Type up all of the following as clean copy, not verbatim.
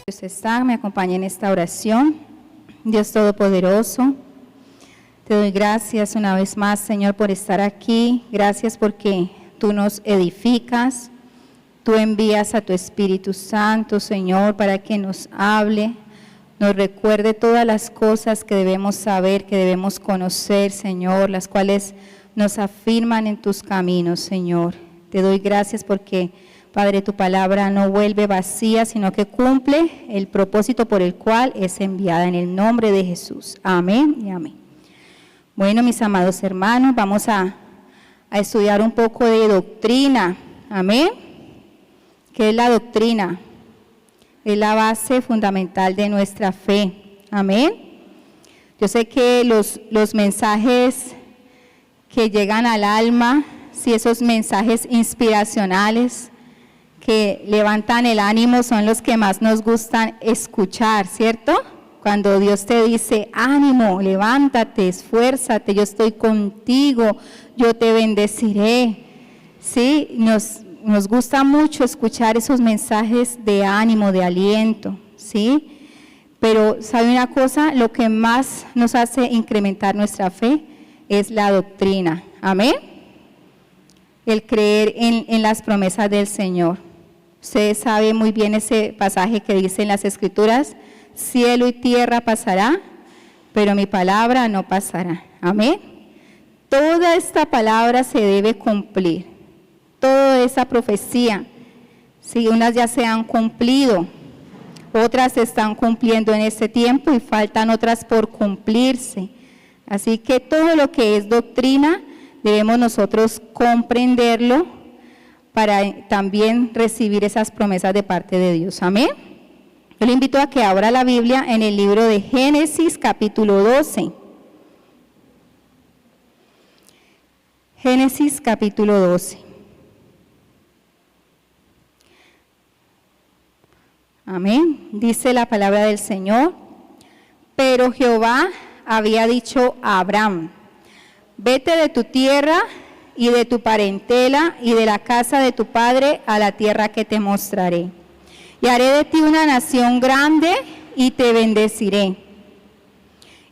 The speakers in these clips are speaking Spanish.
Dios está, me acompaña en esta oración. Dios Todopoderoso, te doy gracias una vez más, Señor, por estar aquí. Gracias porque tú nos edificas, tú envías a tu Espíritu Santo, Señor, para que nos hable, nos recuerde todas las cosas que debemos saber, que debemos conocer, Señor, las cuales nos afirman en tus caminos, Señor. Te doy gracias porque, Padre, tu palabra no vuelve vacía, sino que cumple el propósito por el cual es enviada, en el nombre de Jesús. Amén y amén. Bueno, mis amados hermanos, vamos a estudiar un poco de doctrina. Amén. ¿Qué es la doctrina? Es la base fundamental de nuestra fe. Amén. Yo sé que los mensajes que llegan al alma, si esos mensajes inspiracionales que levantan el ánimo son los que más nos gustan escuchar, ¿cierto? Cuando Dios te dice, ánimo, levántate, esfuérzate, yo estoy contigo, yo te bendeciré. Sí, nos gusta mucho escuchar esos mensajes de ánimo, de aliento, ¿sí? Pero, ¿sabe una cosa? Lo que más nos hace incrementar nuestra fe es la doctrina. Amén. El creer en las promesas del Señor. Usted sabe muy bien ese pasaje que dice en las Escrituras, cielo y tierra pasará, pero mi palabra no pasará. Amén. Toda esta palabra se debe cumplir, toda esa profecía. Si unas ya se han cumplido, otras se están cumpliendo en este tiempo y faltan otras por cumplirse. Así que todo lo que es doctrina debemos nosotros comprenderlo para también recibir esas promesas de parte de Dios. Amén. Yo le invito a que abra la Biblia en el libro de Génesis capítulo 12. Génesis capítulo 12. Amén. Dice la palabra del Señor, pero Jehová había dicho a Abraham, vete de tu tierra y de tu parentela y de la casa de tu padre a la tierra que te mostraré. Y haré de ti una nación grande y te bendeciré.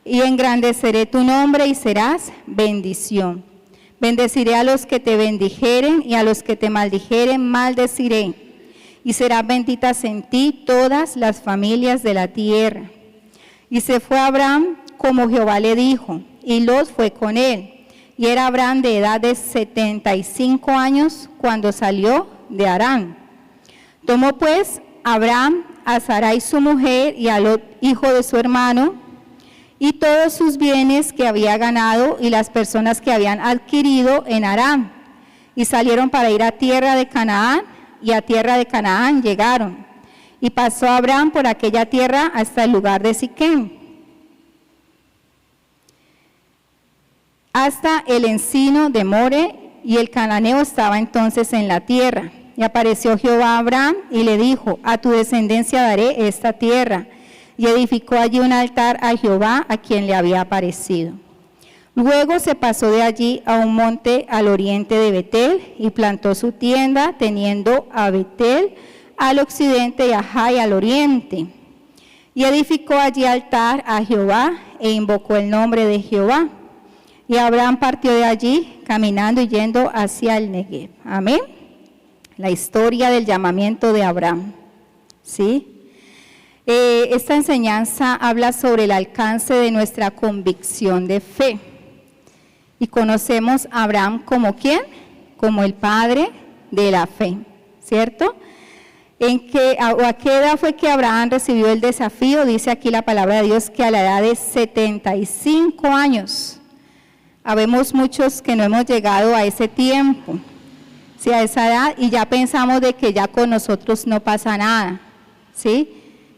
Y engrandeceré tu nombre y serás bendición. Bendeciré a los que te bendijeren y a los que te maldijeren maldeciré. Y serán benditas en ti todas las familias de la tierra. Y se fue Abraham como Jehová le dijo, y Lot fue con él. Y era Abraham de edad de 75 años cuando salió de Harán. Tomó pues Abraham a Sarai su mujer y a Lot hijo de su hermano, y todos sus bienes que había ganado y las personas que habían adquirido en Harán. Y salieron para ir a tierra de Canaán, y a tierra de Canaán llegaron. Y pasó Abraham por aquella tierra hasta el lugar de Siquem, hasta el encino de More, y el cananeo estaba entonces en la tierra. Y apareció Jehová a Abraham y le dijo, a tu descendencia daré esta tierra. Y edificó allí un altar a Jehová, a quien le había aparecido. Luego se pasó de allí a un monte al oriente de Betel, y plantó su tienda, teniendo a Betel al occidente y a Jai al oriente. Y edificó allí altar a Jehová, e invocó el nombre de Jehová. Y Abraham partió de allí, caminando y yendo hacia el Negev. Amén. La historia del llamamiento de Abraham. ¿Sí? Esta enseñanza habla sobre el alcance de nuestra convicción de fe. Y conocemos a Abraham como ¿quién? Como el padre de la fe, ¿cierto? ¿A qué edad fue que Abraham recibió el desafío? Dice aquí la palabra de Dios que a la edad de 75 años. Habemos muchos que no hemos llegado a ese tiempo, ¿sí? A esa edad, y ya pensamos de que ya con nosotros no pasa nada, ¿sí?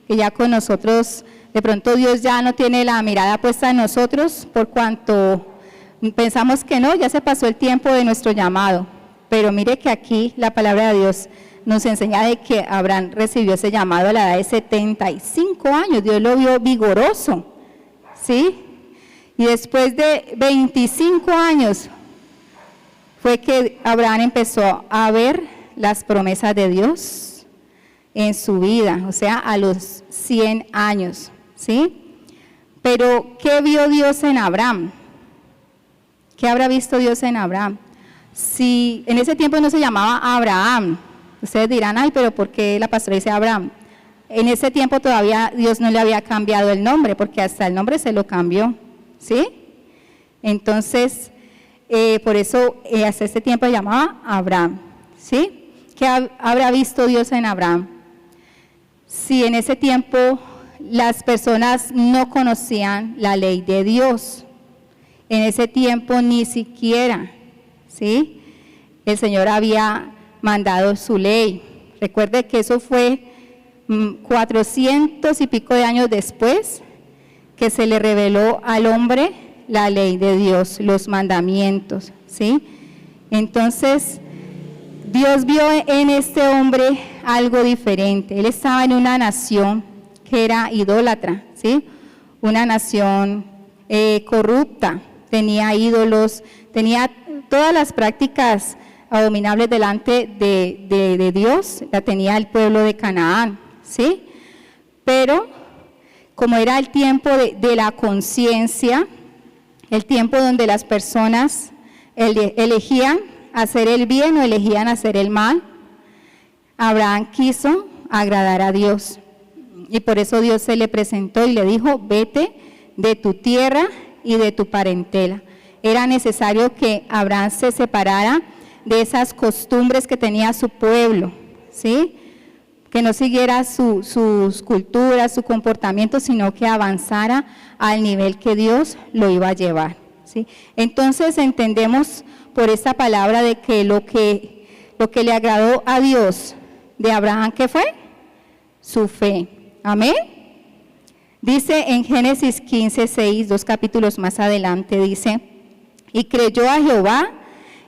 Que ya con nosotros, de pronto Dios ya no tiene la mirada puesta en nosotros, por cuanto pensamos que no, ya se pasó el tiempo de nuestro llamado. Pero mire que aquí la palabra de Dios nos enseña de que Abraham recibió ese llamado a la edad de 75 años, Dios lo vio vigoroso, ¿sí? Y después de 25 años fue que Abraham empezó a ver las promesas de Dios, en su vida, o sea, a los 100 años, ¿sí? Pero, ¿qué vio Dios en Abraham? ¿Qué habrá visto Dios en Abraham? Si en ese tiempo no se llamaba Abraham, ustedes dirán, ay, pero ¿por qué la pastora dice Abraham? En ese tiempo todavía Dios no le había cambiado el nombre, porque hasta el nombre se lo cambió, ¿sí? Entonces, por eso hasta ese tiempo se llamaba Abraham, ¿sí? ¿Qué habrá visto Dios en Abraham? Si en ese tiempo las personas no conocían la ley de Dios, en ese tiempo ni siquiera, ¿sí? El Señor había mandado su ley. Recuerde que eso fue 400 y pico de años después que se le reveló al hombre la ley de Dios, los mandamientos, ¿sí? Entonces, Dios vio en este hombre algo diferente. Él estaba en una nación que era idólatra, ¿sí? Una nación corrupta, tenía ídolos, tenía todas las prácticas abominables delante de Dios, la tenía el pueblo de Canaán, ¿sí? Pero como era el tiempo de la conciencia, el tiempo donde las personas elegían hacer el bien o elegían hacer el mal, Abraham quiso agradar a Dios. Y por eso Dios se le presentó y le dijo, vete de tu tierra y de tu parentela. Era necesario que Abraham se separara de esas costumbres que tenía su pueblo, ¿sí? Que no siguiera sus culturas, su comportamiento, sino que avanzara al nivel que Dios lo iba a llevar, ¿sí? Entonces entendemos por esta palabra de que lo que le agradó a Dios de Abraham, ¿qué fue? Su fe. Amén. Dice en Génesis 15:6, 2 capítulos más adelante, dice, y creyó a Jehová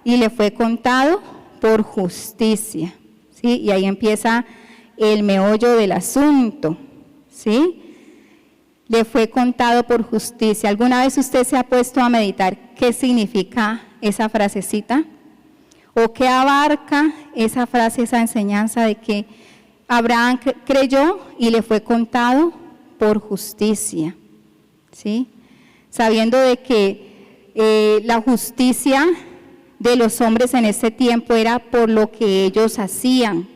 y le fue contado por justicia, ¿sí? Y ahí empieza el meollo del asunto, ¿sí? Le fue contado por justicia. ¿Alguna vez usted se ha puesto a meditar qué significa esa frasecita? ¿O qué abarca esa frase, esa enseñanza de que Abraham creyó y le fue contado por justicia, ¿sí? Sabiendo de que la justicia de los hombres en ese tiempo era por lo que ellos hacían,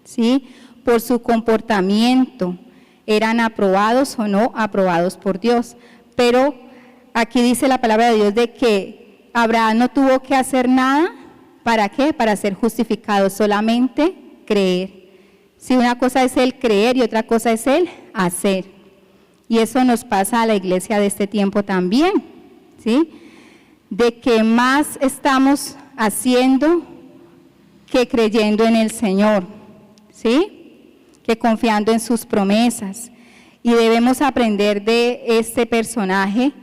¿sí? Por su comportamiento, eran aprobados o no aprobados por Dios. Pero aquí dice la palabra de Dios de que Abraham no tuvo que hacer nada, ¿para qué? Para ser justificado, solamente creer. Si una cosa es el creer y otra cosa es el hacer. Y eso nos pasa a la iglesia de este tiempo también, ¿sí? De que más estamos haciendo que creyendo en el Señor, ¿sí? Que confiando en sus promesas. Y debemos aprender de este personaje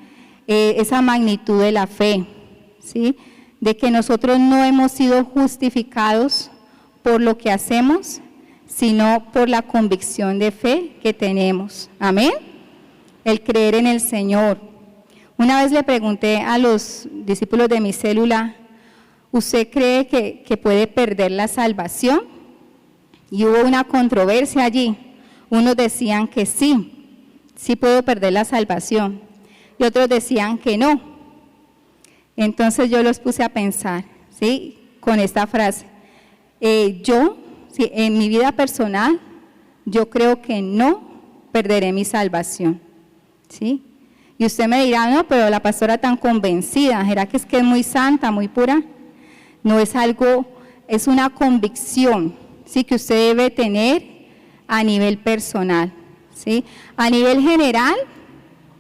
esa magnitud de la fe, ¿sí? De que nosotros no hemos sido justificados por lo que hacemos, sino por la convicción de fe que tenemos. Amén. El creer en el Señor. Una vez le pregunté a los discípulos de mi célula, ¿usted cree que puede perder la salvación? Y hubo una controversia allí. Unos decían que sí puedo perder la salvación. Y otros decían que no. Entonces yo los puse a pensar, ¿sí? Con esta frase. Sí, en mi vida personal, yo creo que no perderé mi salvación, ¿sí? Y usted me dirá, no, pero la pastora tan convencida, ¿será que es muy santa, muy pura? No es algo, es una convicción, ¿sí? Que usted debe tener a nivel personal, ¿sí? A nivel general,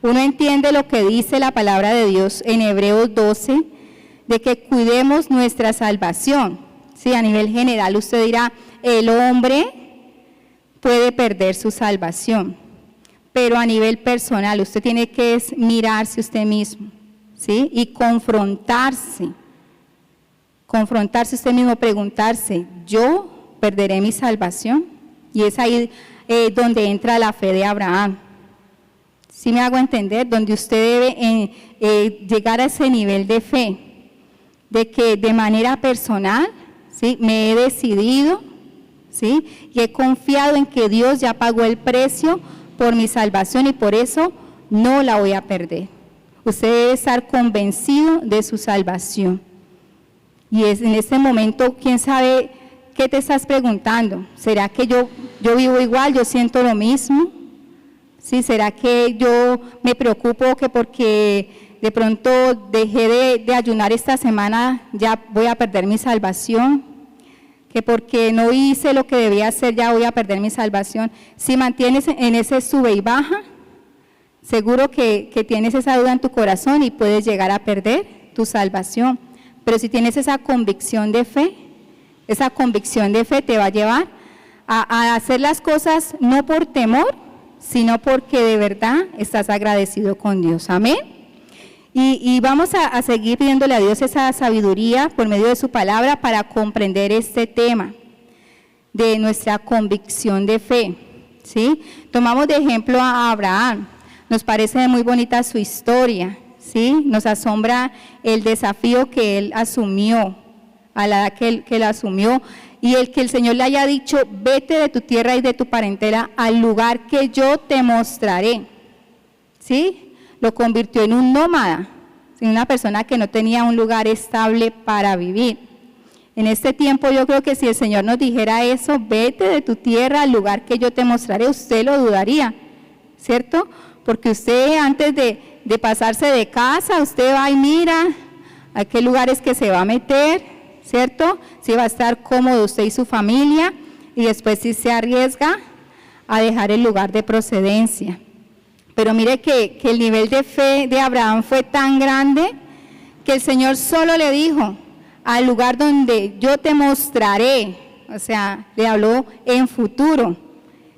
uno entiende lo que dice la palabra de Dios en Hebreos 12, de que cuidemos nuestra salvación, ¿sí? A nivel general, usted dirá, el hombre puede perder su salvación, pero a nivel personal usted tiene que mirarse usted mismo, ¿sí? Y confrontarse usted mismo, preguntarse, ¿yo perderé mi salvación? Y es ahí donde entra la fe de Abraham. ¿Sí me hago entender? Donde usted debe llegar a ese nivel de fe, de que de manera personal, ¿sí? Me he decidido ¿sí? Y he confiado en que Dios ya pagó el precio por mi salvación y por eso no la voy a perder. Usted debe estar convencido de su salvación. Y es en este momento, ¿quién sabe qué te estás preguntando? ¿Será que yo vivo igual, yo siento lo mismo? ¿Sí? ¿Será que yo me preocupo que porque de pronto dejé de ayunar esta semana ya voy a perder mi salvación? ¿Que porque no hice lo que debía hacer ya voy a perder mi salvación? Si mantienes en ese sube y baja, seguro que tienes esa duda en tu corazón y puedes llegar a perder tu salvación. Pero si tienes esa convicción de fe te va a llevar a hacer las cosas no por temor, sino porque de verdad estás agradecido con Dios. Amén. Y vamos a seguir pidiéndole a Dios esa sabiduría por medio de su palabra para comprender este tema de nuestra convicción de fe, ¿sí? Tomamos de ejemplo a Abraham. Nos parece muy bonita su historia, ¿sí? Nos asombra el desafío que él asumió, a la edad que él asumió, y el que el Señor le haya dicho, vete de tu tierra y de tu parentela al lugar que yo te mostraré, ¿sí? Lo convirtió en un nómada, en una persona que no tenía un lugar estable para vivir. En este tiempo yo creo que si el Señor nos dijera eso, vete de tu tierra al lugar que yo te mostraré, usted lo dudaría, ¿cierto? Porque usted antes de pasarse de casa, usted va y mira a qué lugares que se va a meter, ¿cierto? Si va a estar cómodo usted y su familia, y después si se arriesga a dejar el lugar de procedencia. Pero mire que el nivel de fe de Abraham fue tan grande que el Señor solo le dijo, al lugar donde yo te mostraré, o sea, le habló en futuro.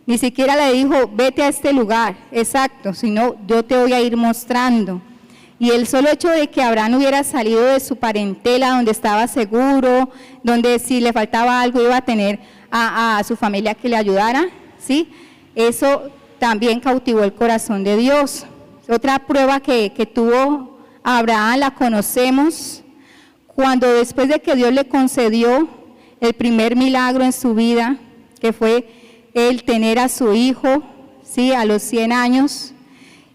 Ni siquiera le dijo, vete a este lugar, exacto, sino yo te voy a ir mostrando. Y el solo hecho de que Abraham hubiera salido de su parentela, donde estaba seguro, donde si le faltaba algo iba a tener a su familia que le ayudara, ¿sí? Eso también cautivó el corazón de Dios. Otra prueba que tuvo Abraham la conocemos cuando después de que Dios le concedió el primer milagro en su vida, que fue el tener a su hijo, ¿sí? A los 100 años,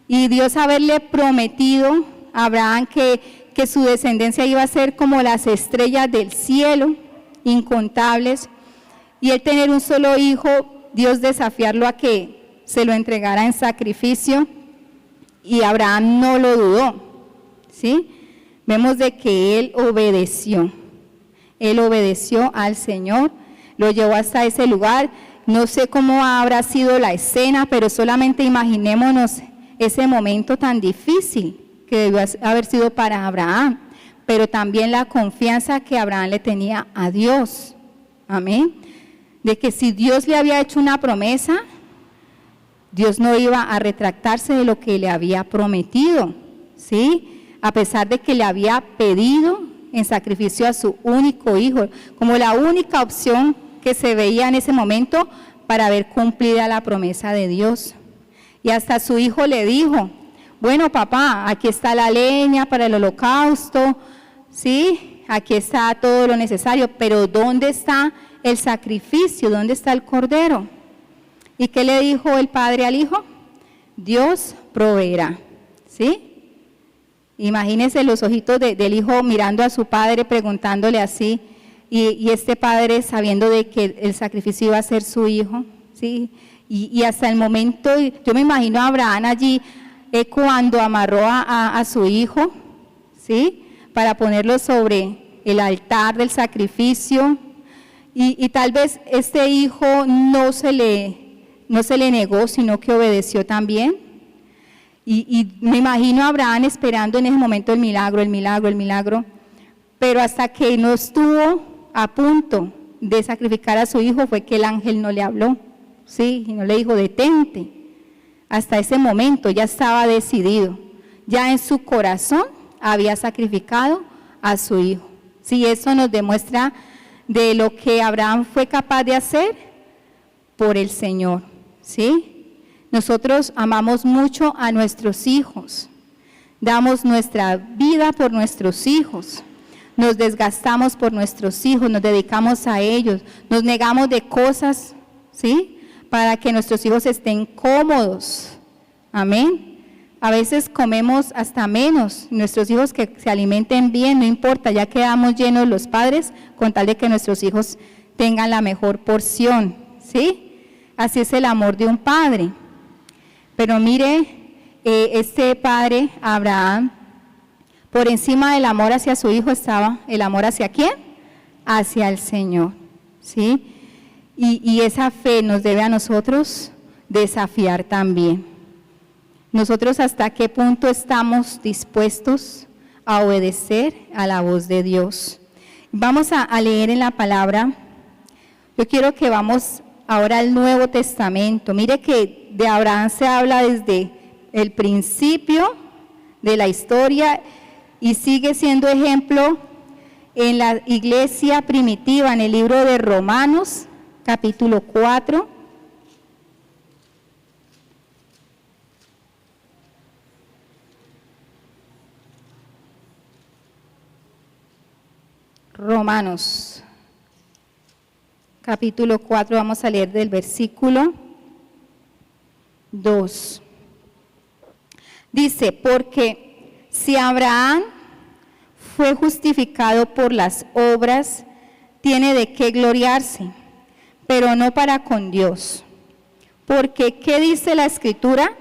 y Dios haberle prometido a Abraham que su descendencia iba a ser como las estrellas del cielo, incontables, y él tener un solo hijo, Dios desafiarlo a que se lo entregara en sacrificio, y Abraham no lo dudó, ¿sí? Vemos de que él obedeció al Señor, lo llevó hasta ese lugar. No sé cómo habrá sido la escena, pero solamente imaginémonos ese momento tan difícil que debió haber sido para Abraham, pero también la confianza que Abraham le tenía a Dios, amén, de que si Dios le había hecho una promesa, Dios no iba a retractarse de lo que le había prometido, ¿sí? A pesar de que le había pedido en sacrificio a su único hijo, como la única opción que se veía en ese momento para ver cumplida la promesa de Dios. Y hasta su hijo le dijo, bueno papá, aquí está la leña para el holocausto, ¿sí? Aquí está todo lo necesario, pero ¿dónde está el sacrificio? ¿Dónde está el cordero? ¿Y qué le dijo el padre al hijo? Dios proveerá, ¿sí? Imagínense los ojitos del hijo mirando a su padre, preguntándole así, y este padre sabiendo de que el sacrificio iba a ser su hijo, ¿sí? Y hasta el momento, yo me imagino a Abraham allí cuando amarró a su hijo, ¿sí? Para ponerlo sobre el altar del sacrificio, y tal vez este hijo no se le negó, sino que obedeció también. Y me imagino a Abraham esperando en ese momento el milagro, pero hasta que no estuvo a punto de sacrificar a su hijo fue que el ángel no le habló, ¿sí? Y no le dijo, detente. Hasta ese momento ya estaba decidido, ya en su corazón había sacrificado a su hijo. Sí, eso nos demuestra de lo que Abraham fue capaz de hacer por el Señor, ¿sí? Nosotros amamos mucho a nuestros hijos, damos nuestra vida por nuestros hijos, nos desgastamos por nuestros hijos, nos dedicamos a ellos, nos negamos de cosas, ¿sí? Para que nuestros hijos estén cómodos. Amén. A veces comemos hasta menos, nuestros hijos que se alimenten bien, no importa, ya quedamos llenos los padres con tal de que nuestros hijos tengan la mejor porción, ¿sí? Así es el amor de un padre. Pero mire, este padre, Abraham, por encima del amor hacia su hijo estaba el amor hacia ¿quién? Hacia el Señor, ¿sí? Y esa fe nos debe a nosotros desafiar también. Nosotros hasta qué punto estamos dispuestos a obedecer a la voz de Dios. Vamos a leer en la palabra. Yo quiero que vamos ahora al Nuevo Testamento. Mire que de Abraham se habla desde el principio de la historia y sigue siendo ejemplo en la iglesia primitiva, en el libro de Romanos, capítulo 4. Romanos, capítulo 4, vamos a leer del versículo 2. Dice, porque si Abraham fue justificado por las obras, tiene de qué gloriarse, pero no para con Dios. Porque, ¿qué dice la Escritura?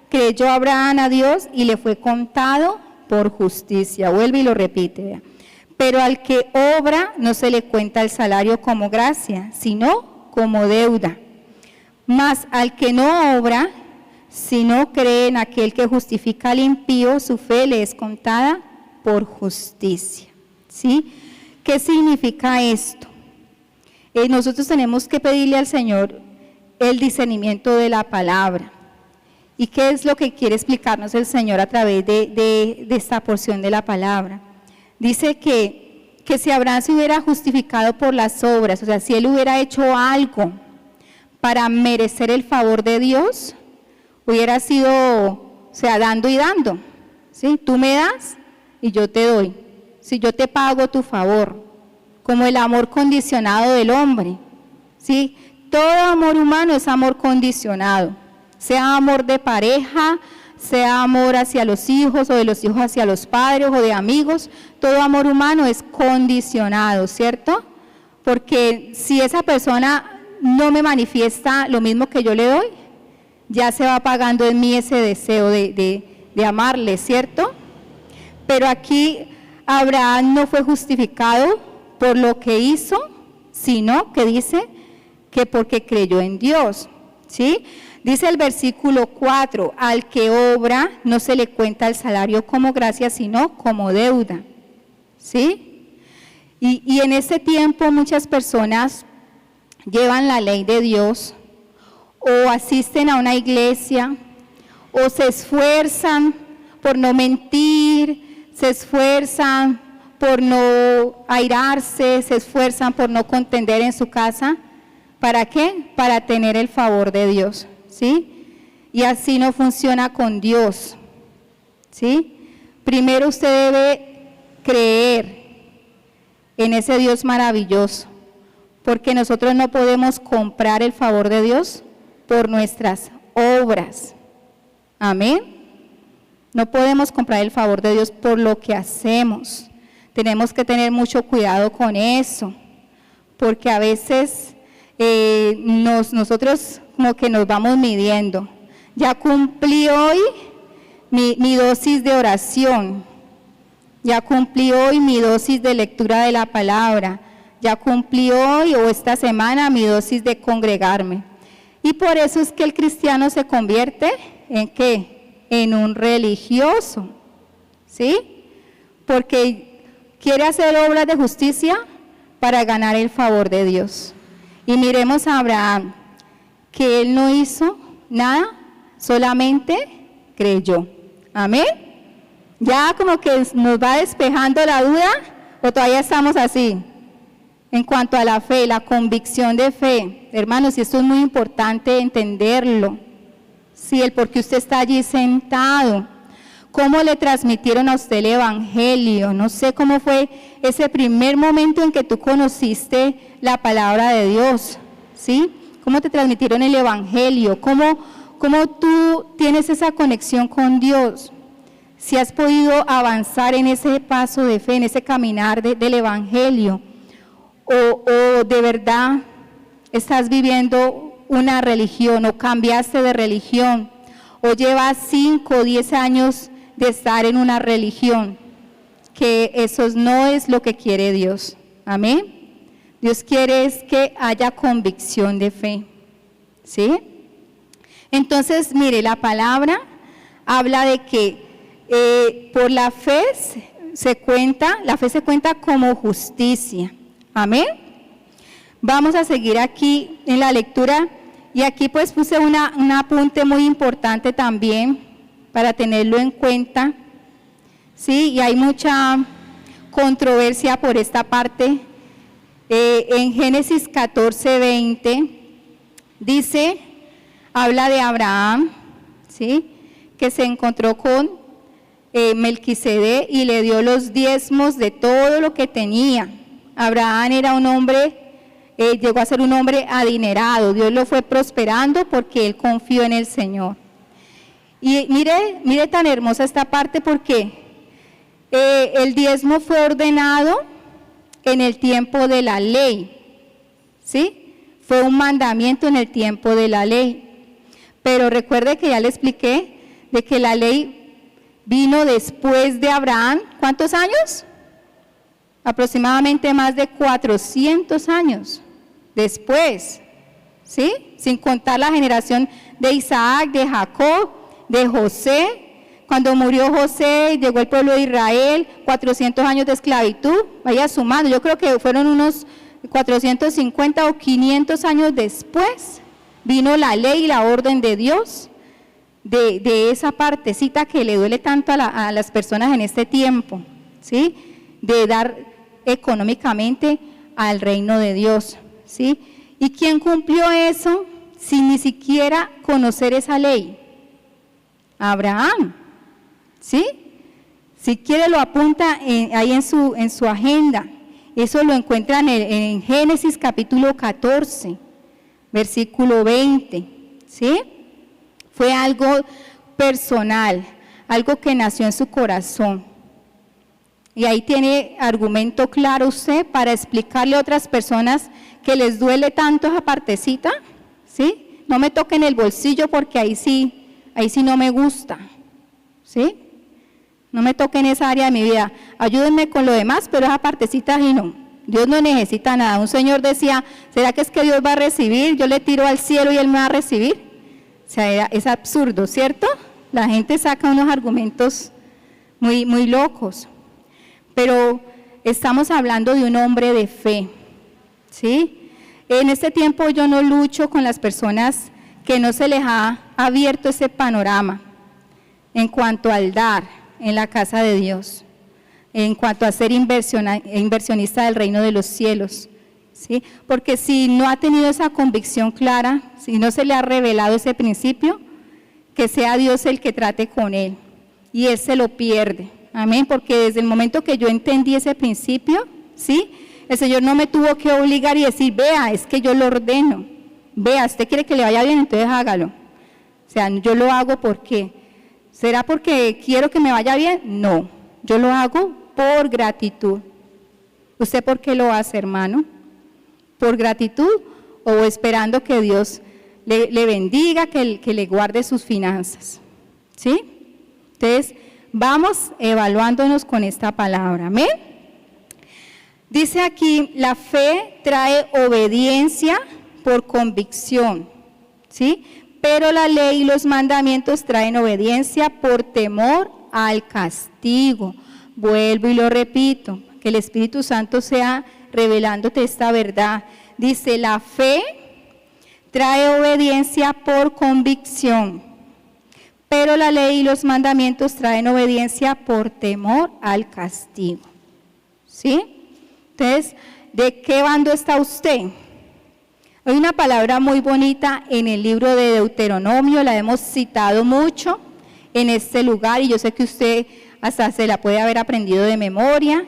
Creyó Abraham a Dios y le fue contado por justicia. Vuelve y lo repite, vea. Pero al que obra no se le cuenta el salario como gracia, sino como deuda. Mas al que no obra, si no cree en aquel que justifica al impío, su fe le es contada por justicia. ¿Sí? ¿Qué significa esto? Nosotros tenemos que pedirle al Señor el discernimiento de la palabra. ¿Y qué es lo que quiere explicarnos el Señor a través de esta porción de la palabra? Dice que si Abraham se hubiera justificado por las obras, o sea, si él hubiera hecho algo para merecer el favor de Dios, hubiera sido, o sea, dando y dando, ¿sí? Tú me das y yo te doy, si yo te pago tu favor, como el amor condicionado del hombre, ¿sí? Todo amor humano es amor condicionado, sea amor de pareja, sea amor hacia los hijos o de los hijos hacia los padres o de amigos, todo amor humano es condicionado, ¿cierto? Porque si esa persona no me manifiesta lo mismo que yo le doy, ya se va apagando en mí ese deseo de amarle, ¿cierto? Pero aquí Abraham no fue justificado por lo que hizo, sino que dice que porque creyó en Dios, ¿sí? Dice el versículo 4, al que obra no se le cuenta el salario como gracia, sino como deuda, ¿sí? Y en ese tiempo muchas personas llevan la ley de Dios o asisten a una iglesia o se esfuerzan por no mentir, se esfuerzan por no airarse, se esfuerzan por no contender en su casa. ¿Para qué? Para tener el favor de Dios, ¿sí? Y así no funciona con Dios, ¿sí? Primero usted debe creer en ese Dios maravilloso, porque nosotros no podemos comprar el favor de Dios por nuestras obras. Amén. No podemos comprar el favor de Dios por lo que hacemos. Tenemos que tener mucho cuidado con eso, porque a veces nosotros como que nos vamos midiendo. Ya cumplí hoy mi dosis de oración, ya cumplí hoy mi dosis de lectura de la palabra, ya cumplí hoy o esta semana mi dosis de congregarme. Y por eso es que el cristiano se convierte ¿en qué? En un religioso, ¿sí? Porque quiere hacer obras de justicia para ganar el favor de Dios. Y miremos a Abraham, que él no hizo nada, solamente creyó. Amén. Ya como que nos va despejando la duda, o todavía estamos así. En cuanto a la fe, la convicción de fe, hermanos, y esto es muy importante entenderlo. Sí, el por qué usted está allí sentado. ¿Cómo le transmitieron a usted el evangelio? No sé cómo fue ese primer momento en que tú conociste la palabra de Dios, ¿sí? ¿Cómo te transmitieron el evangelio? ¿Cómo tú tienes esa conexión con Dios? Si has podido avanzar en ese paso de fe, en ese caminar del evangelio, o de verdad estás viviendo una religión, o cambiaste de religión, o llevas 5 o 10 años de estar en una religión, que eso no es lo que quiere Dios. Amén. Dios quiere es que haya convicción de fe, ¿sí? Entonces, mire, la palabra habla de que por la fe se cuenta como justicia. Amén. Vamos a seguir aquí en la lectura, y aquí pues puse un apunte muy importante también para tenerlo en cuenta, ¿sí? Y hay mucha controversia por esta parte. En Génesis 14:20 dice, habla de Abraham, ¿sí? Que se encontró con Melquisedec y le dio los diezmos de todo lo que tenía. Abraham era un hombre, llegó a ser un hombre adinerado. Dios lo fue prosperando porque él confió en el Señor. Y mire tan hermosa esta parte, porque el diezmo fue ordenado en el tiempo de la ley, ¿sí? Fue un mandamiento en el tiempo de la ley. Pero recuerde que ya le expliqué de que la ley vino después de Abraham. ¿Cuántos años? Aproximadamente más de 400 años después, ¿sí? Sin contar la generación de Isaac, de Jacob, de José. Cuando murió José, llegó el pueblo de Israel, 400 años de esclavitud, vaya sumando, yo creo que fueron unos 450 o 500 años después, vino la ley y la orden de Dios, de esa partecita que le duele tanto a las personas en este tiempo, ¿sí? De dar económicamente al reino de Dios, ¿sí? ¿Y quién cumplió eso sin ni siquiera conocer esa ley? Abraham, ¿sí? Si quiere lo apunta ahí en su agenda. Eso lo encuentran en Génesis capítulo 14, versículo 20, ¿sí? Fue algo personal, algo que nació en su corazón. Y ahí tiene argumento claro usted para explicarle a otras personas que les duele tanto esa partecita, ¿sí? No me toquen el bolsillo porque ahí sí no me gusta, ¿sí? No me toquen esa área de mi vida. Ayúdenme con lo demás, pero esa partecita ahí no. Dios no necesita nada. Un señor decía, ¿será que es que Dios va a recibir? Yo le tiro al cielo y Él me va a recibir. O sea, es absurdo, ¿cierto? La gente saca unos argumentos muy, muy locos. Pero estamos hablando de un hombre de fe, ¿sí? En este tiempo yo no lucho con las personas que no se les ha abierto ese panorama en cuanto al dar en la casa de Dios, en cuanto a ser inversionista del reino de los cielos, ¿sí? Porque si no ha tenido esa convicción clara, si no se le ha revelado ese principio, que sea Dios el que trate con él, y él se lo pierde. Amén, porque desde el momento que yo entendí ese principio, ¿sí? El Señor no me tuvo que obligar y decir, vea, es que yo lo ordeno, vea, usted quiere que le vaya bien, entonces hágalo. O sea, yo lo hago porque, ¿será porque quiero que me vaya bien? No, yo lo hago por gratitud. ¿Usted por qué lo hace, hermano? ¿Por gratitud o esperando que Dios le bendiga, que le guarde sus finanzas? ¿Sí? Entonces, vamos evaluándonos con esta palabra. ¿Amén? Dice aquí, la fe trae obediencia por convicción, ¿sí? Pero la ley y los mandamientos traen obediencia por temor al castigo. Vuelvo y lo repito, que el Espíritu Santo sea revelándote esta verdad. Dice, la fe trae obediencia por convicción, pero la ley y los mandamientos traen obediencia por temor al castigo. ¿Sí? Entonces, ¿de qué bando está usted? Hay una palabra muy bonita en el libro de Deuteronomio, la hemos citado mucho, en este lugar y yo sé que usted hasta se la puede haber aprendido de memoria.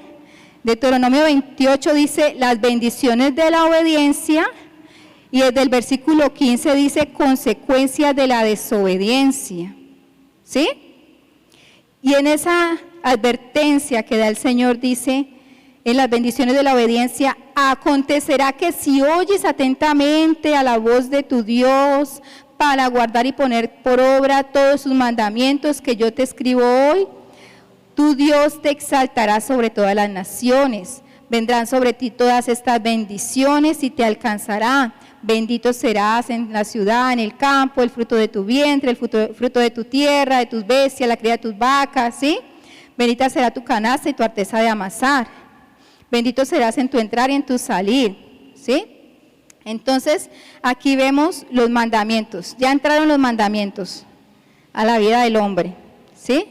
Deuteronomio 28 dice las bendiciones de la obediencia y desde el versículo 15 dice consecuencias de la desobediencia. ¿Sí? Y en esa advertencia que da el Señor dice, en las bendiciones de la obediencia, acontecerá que si oyes atentamente a la voz de tu Dios para guardar y poner por obra todos sus mandamientos que yo te escribo hoy, tu Dios te exaltará sobre todas las naciones. Vendrán sobre ti todas estas bendiciones y te alcanzarán. Bendito serás en la ciudad, en el campo, el fruto de tu vientre, el fruto de tu tierra, de tus bestias, la cría de tus vacas, ¿sí? Bendita será tu canasta y tu arteza de amasar. Bendito serás en tu entrar y en tu salir, ¿sí? Entonces, aquí vemos los mandamientos. Ya entraron los mandamientos a la vida del hombre, ¿sí?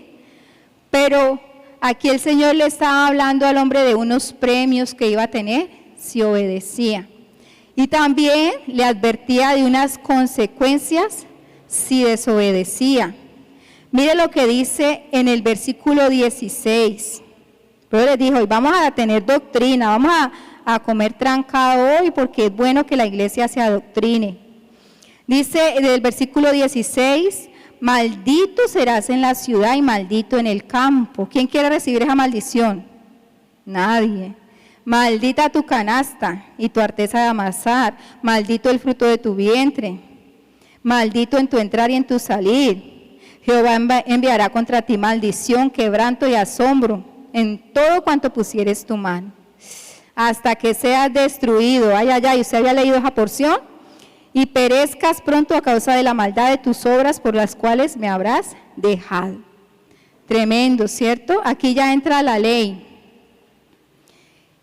Pero aquí el Señor le estaba hablando al hombre de unos premios que iba a tener si obedecía. Y también le advertía de unas consecuencias si desobedecía. Mire lo que dice en el versículo 16. Pero les dijo, hoy vamos a tener doctrina, vamos a comer trancado hoy porque es bueno que la iglesia se adoctrine. Dice en el versículo 16, maldito serás en la ciudad y maldito en el campo. ¿Quién quiere recibir esa maldición? Nadie. Maldita tu canasta y tu arteza de amasar, maldito el fruto de tu vientre, maldito en tu entrar y en tu salir. Jehová enviará contra ti maldición, quebranto y asombro en todo cuanto pusieres tu mano, hasta que seas destruido. Ay, ay, ay, ¿usted había leído esa porción? Y perezcas pronto a causa de la maldad de tus obras por las cuales me habrás dejado. Tremendo, ¿cierto? Aquí ya entra la ley.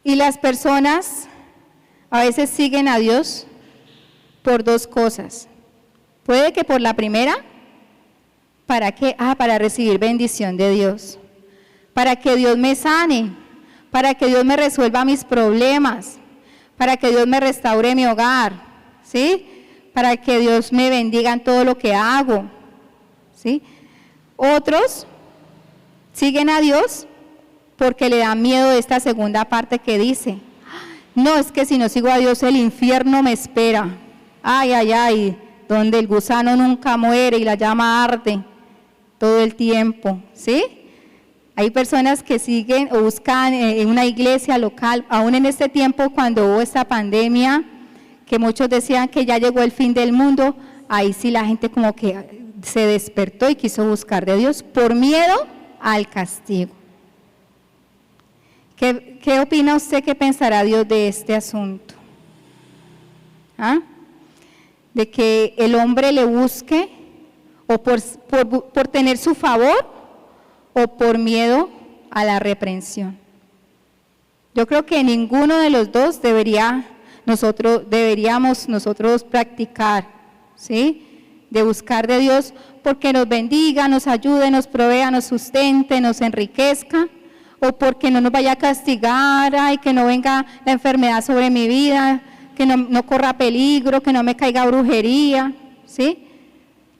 Y las personas a veces siguen a Dios por dos cosas. Puede que por la primera, ¿para qué? Para recibir bendición de Dios. Para que Dios me sane, para que Dios me resuelva mis problemas, para que Dios me restaure mi hogar, ¿sí? Para que Dios me bendiga en todo lo que hago, ¿sí? Otros siguen a Dios porque le da miedo de esta segunda parte que dice, no, es que si no sigo a Dios el infierno me espera. Ay, ay, ay, donde el gusano nunca muere y la llama arde todo el tiempo, ¿sí? Hay personas que siguen o buscan en una iglesia local, aún en este tiempo cuando hubo esta pandemia, que muchos decían que ya llegó el fin del mundo, ahí sí la gente como que se despertó y quiso buscar de Dios por miedo al castigo. ¿Qué opina usted, qué pensará Dios de este asunto? ¿Ah? De que el hombre le busque o por tener su favor o por miedo a la reprensión. Yo creo que ninguno de los dos deberíamos nosotros practicar, ¿sí? De buscar de Dios porque nos bendiga, nos ayude, nos provea, nos sustente, nos enriquezca, o porque no nos vaya a castigar, ay, que no venga la enfermedad sobre mi vida, que no corra peligro, que no me caiga brujería, ¿sí?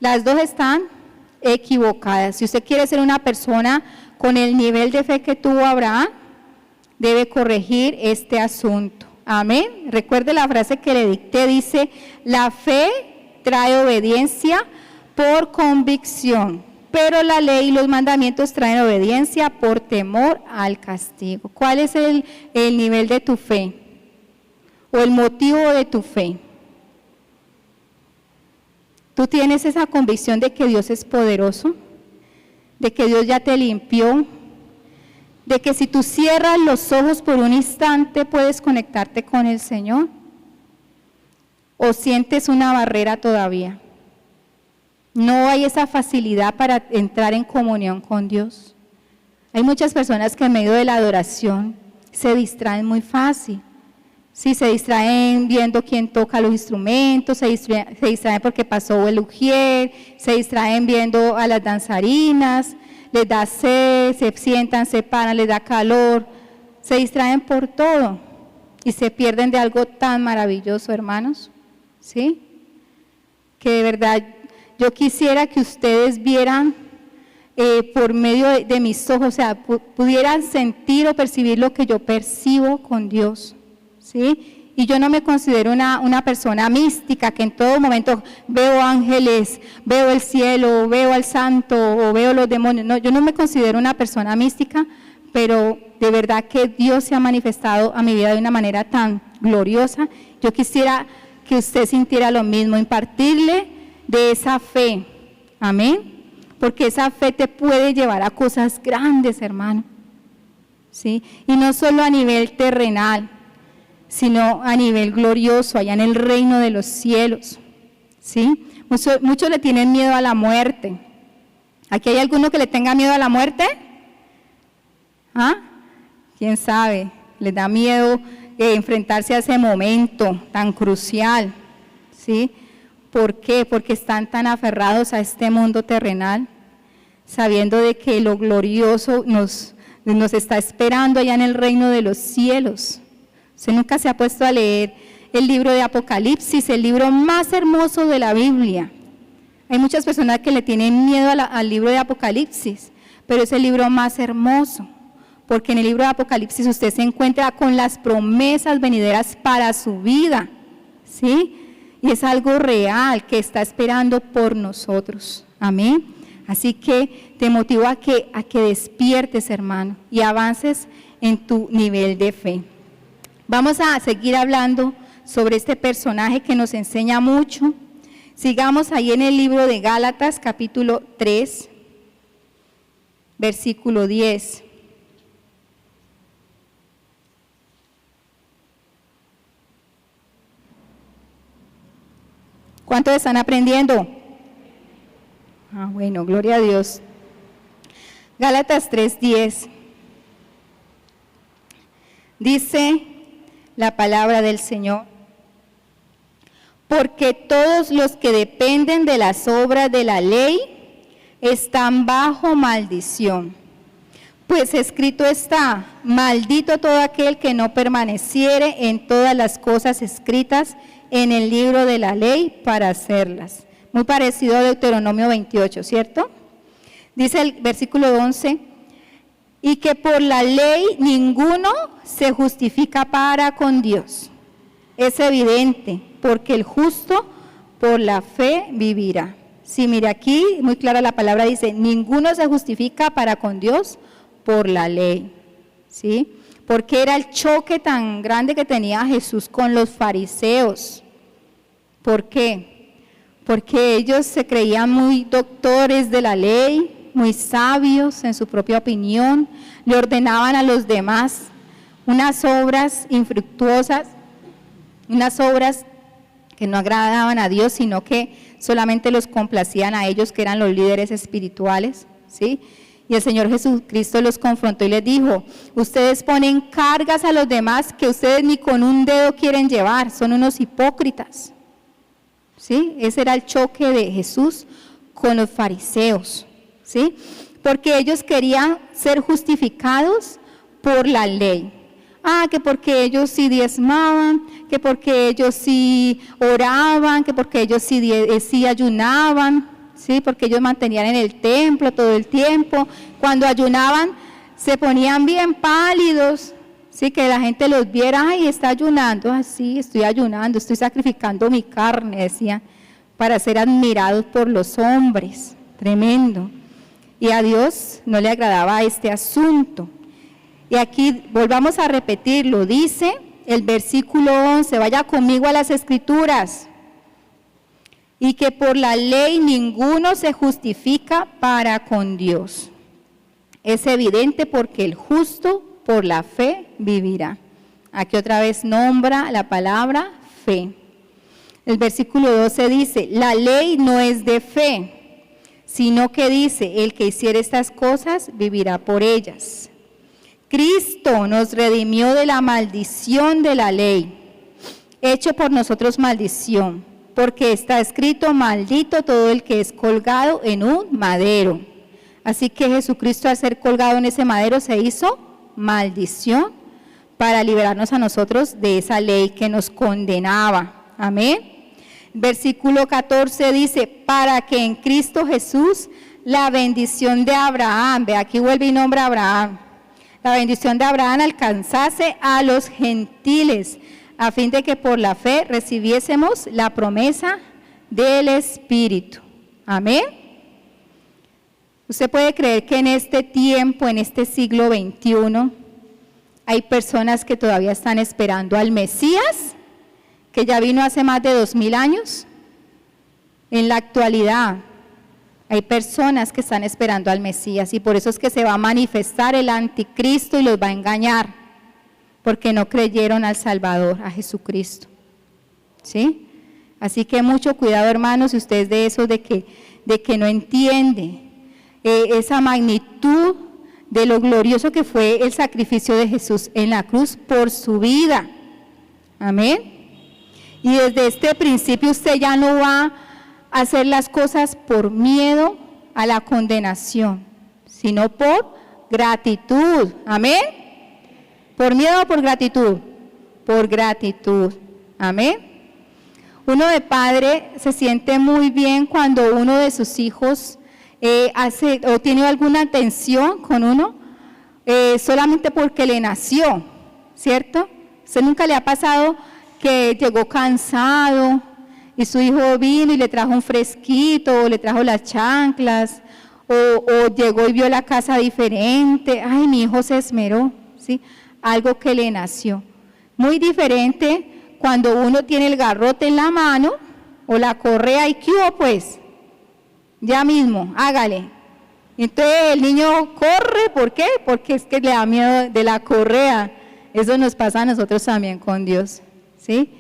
Las dos están equivocadas. Si usted quiere ser una persona con el nivel de fe que tuvo Abraham, debe corregir este asunto. Amén. Recuerde la frase que le dicté, dice, la fe trae obediencia por convicción, pero la ley y los mandamientos traen obediencia por temor al castigo. ¿Cuál es el nivel de tu fe? ¿O el motivo de tu fe? ¿Tú tienes esa convicción de que Dios es poderoso? ¿De que Dios ya te limpió? ¿De que si tú cierras los ojos por un instante puedes conectarte con el Señor? ¿O sientes una barrera todavía? No hay esa facilidad para entrar en comunión con Dios. Hay muchas personas que en medio de la adoración se distraen muy fácil. Sí, se distraen viendo quién toca los instrumentos, se distraen porque pasó el ujier, se distraen viendo a las danzarinas, les da sed, se sientan, se paran, les da calor, se distraen por todo y se pierden de algo tan maravilloso, hermanos, ¿sí? Que de verdad yo quisiera que ustedes vieran por medio de mis ojos, o sea, pudieran sentir o percibir lo que yo percibo con Dios, ¿sí? Y yo no me considero una persona mística que en todo momento veo ángeles, veo el cielo, veo al santo o veo los demonios. No, yo no me considero una persona mística, pero de verdad que Dios se ha manifestado a mi vida de una manera tan gloriosa. Yo quisiera que usted sintiera lo mismo, impartirle de esa fe, amén, porque esa fe te puede llevar a cosas grandes, hermano, ¿sí? Y no solo a nivel terrenal, sino a nivel glorioso, allá en el reino de los cielos, ¿sí? Muchos le tienen miedo a la muerte. ¿Aquí hay alguno que le tenga miedo a la muerte? ¿Ah? ¿Quién sabe? Les da miedo enfrentarse a ese momento tan crucial, ¿sí? ¿Por qué? Porque están tan aferrados a este mundo terrenal, sabiendo de que lo glorioso nos está esperando allá en el reino de los cielos. Usted nunca se ha puesto a leer el libro de Apocalipsis, el libro más hermoso de la Biblia. Hay muchas personas que le tienen miedo al libro de Apocalipsis, pero es el libro más hermoso, porque en el libro de Apocalipsis usted se encuentra con las promesas venideras para su vida, ¿sí? Y es algo real que está esperando por nosotros, amén. Así que te motivo a que despiertes, hermano, y avances en tu nivel de fe. Vamos a seguir hablando sobre este personaje que nos enseña mucho. Sigamos ahí en el libro de Gálatas, capítulo 3, versículo 10. ¿Cuántos están aprendiendo? Bueno, gloria a Dios. Gálatas 3:10. Dice la palabra del Señor: porque todos los que dependen de las obras de la ley están bajo maldición. Pues escrito está: maldito todo aquel que no permaneciere en todas las cosas escritas en el libro de la ley para hacerlas. Muy parecido a Deuteronomio 28, ¿cierto? Dice el versículo 11: y que por la ley ninguno se justifica para con Dios. Es evidente, porque el justo por la fe vivirá. Sí, mire aquí, muy clara la palabra, dice: ninguno se justifica para con Dios por la ley, ¿sí? Porque era el choque tan grande que tenía Jesús con los fariseos. ¿Por qué? Porque ellos se creían muy doctores de la ley, muy sabios en su propia opinión, le ordenaban a los demás unas obras infructuosas, unas obras que no agradaban a Dios, sino que solamente los complacían a ellos, que eran los líderes espirituales, ¿sí? Y el Señor Jesucristo los confrontó y les dijo: ustedes ponen cargas a los demás que ustedes ni con un dedo quieren llevar, son unos hipócritas, ¿sí? Ese era el choque de Jesús con los fariseos, ¿sí? Porque ellos querían ser justificados por la ley. Que porque ellos sí diezmaban, que porque ellos sí oraban, que porque ellos sí ayunaban, ¿sí? Porque ellos mantenían en el templo todo el tiempo. Cuando ayunaban se ponían bien pálidos, ¿sí? Que la gente los viera: ay, está ayunando, así, estoy ayunando, estoy sacrificando mi carne, decían, para ser admirados por los hombres. Tremendo. Y a Dios no le agradaba este asunto. Y aquí volvamos a repetirlo, dice el versículo 11, vaya conmigo a las Escrituras: y que por la ley ninguno se justifica para con Dios. Es evidente, porque el justo por la fe vivirá. Aquí otra vez nombra la palabra fe. El versículo 12 dice: la ley no es de fe, sino que dice: el que hiciere estas cosas vivirá por ellas. Cristo nos redimió de la maldición de la ley, hecho por nosotros maldición, porque está escrito: maldito todo el que es colgado en un madero. Así que Jesucristo, al ser colgado en ese madero, se hizo maldición para liberarnos a nosotros de esa ley que nos condenaba. Amén. Versículo 14 dice: para que en Cristo Jesús la bendición de Abraham. Ve, aquí vuelve y nombra a Abraham. La bendición de Abraham alcanzase a los gentiles, a fin de que por la fe recibiésemos la promesa del Espíritu. Amén. Usted puede creer que en este tiempo, en este siglo XXI, hay personas que todavía están esperando al Mesías, que ya vino hace más de 2000 años. En la actualidad, hay personas que están esperando al Mesías y por eso es que se va a manifestar el anticristo y los va a engañar, porque no creyeron al Salvador, a Jesucristo. ¿Sí? Así que mucho cuidado, hermanos, si usted es de esos de que no entiende esa magnitud de lo glorioso que fue el sacrificio de Jesús en la cruz por su vida. Amén. Y desde este principio usted ya no va a hacer las cosas por miedo a la condenación, sino por gratitud. Amén. ¿Por miedo o por gratitud? Por gratitud. Amén. Uno de padre se siente muy bien cuando uno de sus hijos hace o tiene alguna atención con uno solamente porque le nació, ¿cierto? ¿Usted nunca le ha pasado que llegó cansado y su hijo vino y le trajo un fresquito, o le trajo las chanclas, o llegó y vio la casa diferente? Ay, mi hijo se esmeró, ¿sí? Algo que le nació. Muy diferente cuando uno tiene el garrote en la mano o la correa y ¿qué hubo pues? Ya mismo, hágale. Entonces el niño corre, ¿por qué? Porque es que le da miedo de la correa. Eso nos pasa a nosotros también con Dios, ¿sí?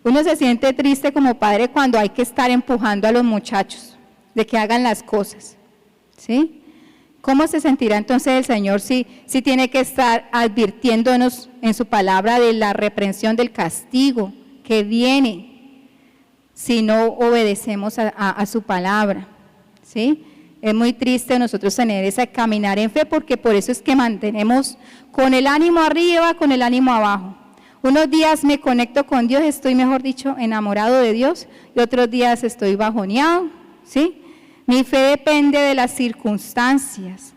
Uno se siente triste como padre cuando hay que estar empujando a los muchachos de que hagan las cosas, ¿sí? ¿Cómo se sentirá entonces el Señor si tiene que estar advirtiéndonos en su palabra de la reprensión, del castigo que viene si no obedecemos a su palabra? ¿Sí? Es muy triste nosotros tener ese caminar en fe, porque por eso es que mantenemos con el ánimo arriba, con el ánimo abajo. Unos días me conecto con Dios, estoy, mejor dicho, enamorado de Dios, y otros días estoy bajoneado, ¿sí? Mi fe depende de las circunstancias,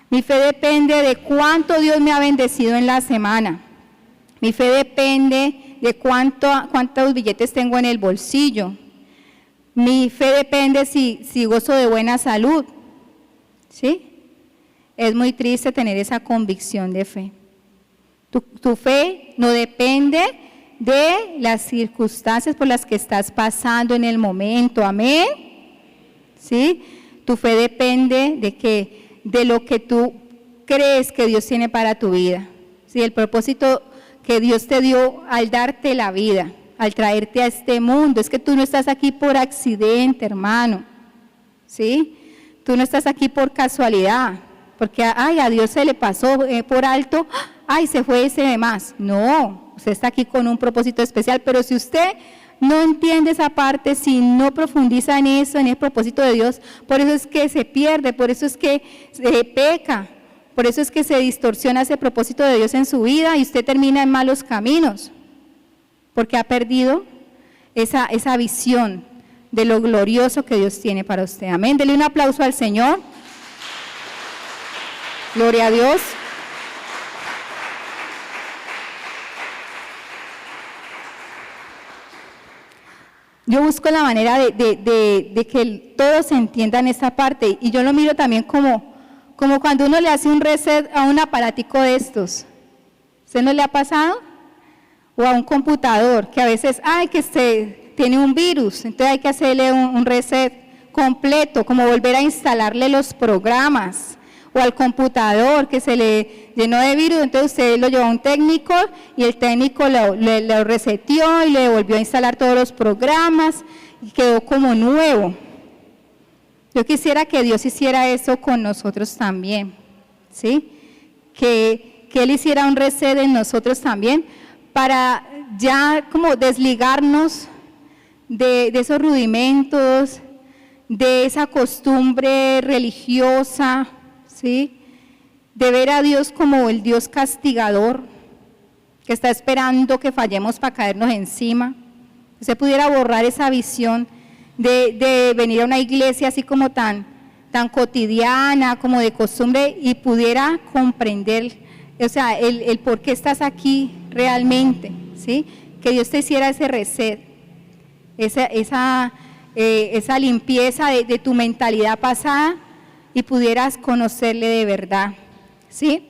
mi fe depende de cuánto Dios me ha bendecido en la semana, mi fe depende de cuántos billetes tengo en el bolsillo, mi fe depende si gozo de buena salud, ¿sí? Es muy triste tener esa convicción de fe. Tu fe no depende de las circunstancias por las que estás pasando en el momento, amén. ¿Sí? Tu fe depende de lo que tú crees que Dios tiene para tu vida. ¿Sí? El propósito que Dios te dio al darte la vida, al traerte a este mundo, es que tú no estás aquí por accidente, hermano. ¿Sí? Tú no estás aquí por casualidad, porque ay, a Dios se le pasó por alto, ay, se fue ese de más. No, usted está aquí con un propósito especial, pero si usted no entiende esa parte, si no profundiza en eso, en el propósito de Dios, por eso es que se pierde, por eso es que peca, por eso es que se distorsiona ese propósito de Dios en su vida y usted termina en malos caminos, porque ha perdido esa visión de lo glorioso que Dios tiene para usted. Amén. Dele un aplauso al Señor. Gloria a Dios. Yo busco la manera de que todos entiendan esta parte, y yo lo miro también como cuando uno le hace un reset a un aparatico de estos. ¿Usted no le ha pasado? O a un computador, que a veces, tiene un virus, entonces hay que hacerle un reset completo, como volver a instalarle los programas, o al computador que se le llenó de virus, entonces usted lo llevó a un técnico y el técnico lo reseteó y le volvió a instalar todos los programas y quedó como nuevo. Yo quisiera que Dios hiciera eso con nosotros también, ¿sí? Que Él hiciera un reset en nosotros también para ya como desligarnos de esos rudimentos, de esa costumbre religiosa, ¿sí? De ver a Dios como el Dios castigador, que está esperando que fallemos para caernos encima. Se pudiera borrar esa visión de venir a una iglesia así como tan tan cotidiana, como de costumbre, y pudiera comprender, o sea, el por qué estás aquí realmente, ¿sí? Que Dios te hiciera ese reset, esa limpieza de tu mentalidad pasada y pudieras conocerle de verdad, ¿sí?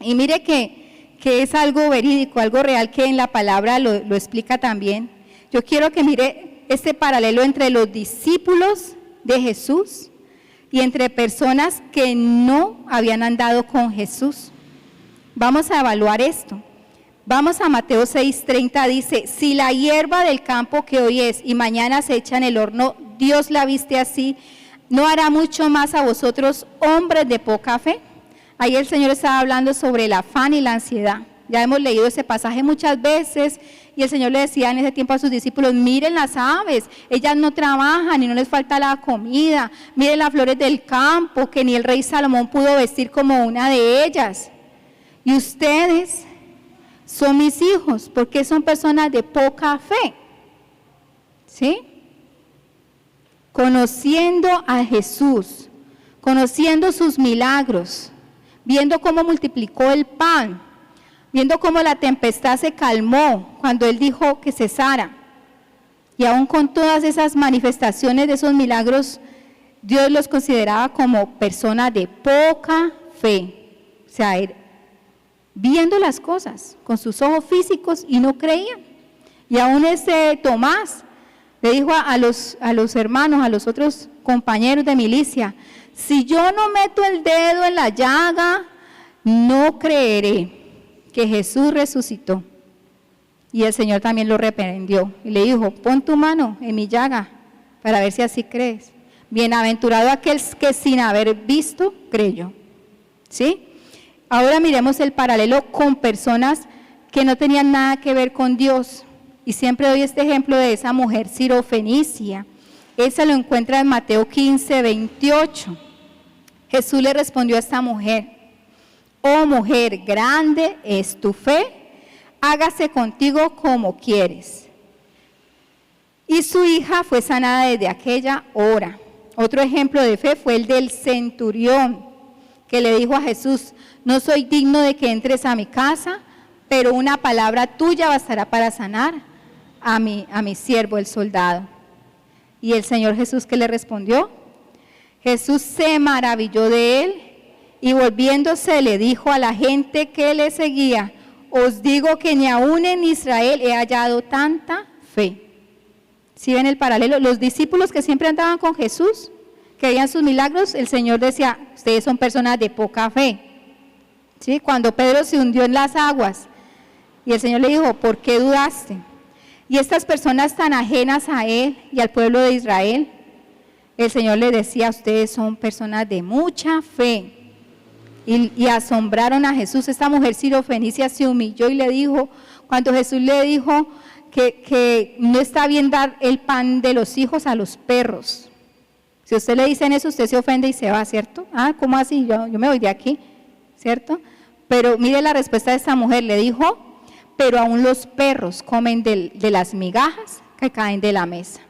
Y mire que es algo verídico, algo real que en la palabra lo explica también. Yo quiero que mire este paralelo entre los discípulos de Jesús y entre personas que no habían andado con Jesús. Vamos a evaluar esto. Vamos a Mateo 6:30, dice, si la hierba del campo que hoy es y mañana se echa en el horno, Dios la viste así, ¿no hará mucho más a vosotros, hombres de poca fe? Ahí el Señor estaba hablando sobre el afán y la ansiedad. Ya hemos leído ese pasaje muchas veces y el Señor le decía en ese tiempo a sus discípulos, miren las aves, ellas no trabajan y no les falta la comida, miren las flores del campo, que ni el rey Salomón pudo vestir como una de ellas. Y ustedes son mis hijos, porque son personas de poca fe, ¿sí? Conociendo a Jesús, conociendo sus milagros, viendo cómo multiplicó el pan, viendo cómo la tempestad se calmó cuando Él dijo que cesara. Y aún con todas esas manifestaciones de esos milagros, Dios los consideraba como personas de poca fe. O sea, viendo las cosas con sus ojos físicos y no creían. Y aún Tomás le dijo a los hermanos, a los otros compañeros de milicia, si yo no meto el dedo en la llaga, no creeré que Jesús resucitó. Y el Señor también lo reprendió y le dijo, pon tu mano en mi llaga para ver si así crees. Bienaventurado aquel que sin haber visto creyó. ¿Sí? Ahora miremos el paralelo con personas que no tenían nada que ver con Dios. Y siempre doy este ejemplo de esa mujer sirofenicia. Esa lo encuentra en Mateo 15:28. Jesús le respondió a esta mujer, oh mujer, grande es tu fe, hágase contigo como quieres. Y su hija fue sanada desde aquella hora. Otro ejemplo de fe fue el del centurión, que le dijo a Jesús, no soy digno de que entres a mi casa, pero una palabra tuya bastará para sanar a mi siervo, el soldado. Y el Señor Jesús, ¿qué le respondió? Jesús se maravilló de él y volviéndose le dijo a la gente que le seguía, os digo que ni aún en Israel he hallado tanta fe. ¿Sí ven el paralelo? Los discípulos que siempre andaban con Jesús, que veían sus milagros, el Señor decía, ustedes son personas de poca fe. ¿Sí? Cuando Pedro se hundió en las aguas y el Señor le dijo, ¿por qué dudaste? Y estas personas tan ajenas a Él y al pueblo de Israel, el Señor les decía, ustedes son personas de mucha fe. Y asombraron a Jesús. Esta mujer sirofenicia se humilló y le dijo, cuando Jesús le dijo que no está bien dar el pan de los hijos a los perros. Si usted le dicen eso, usted se ofende y se va, ¿cierto? Ah, ¿cómo así? Yo me voy de aquí, ¿cierto? Pero mire la respuesta de esta mujer, le dijo, pero aún los perros comen de las migajas que caen de la mesa.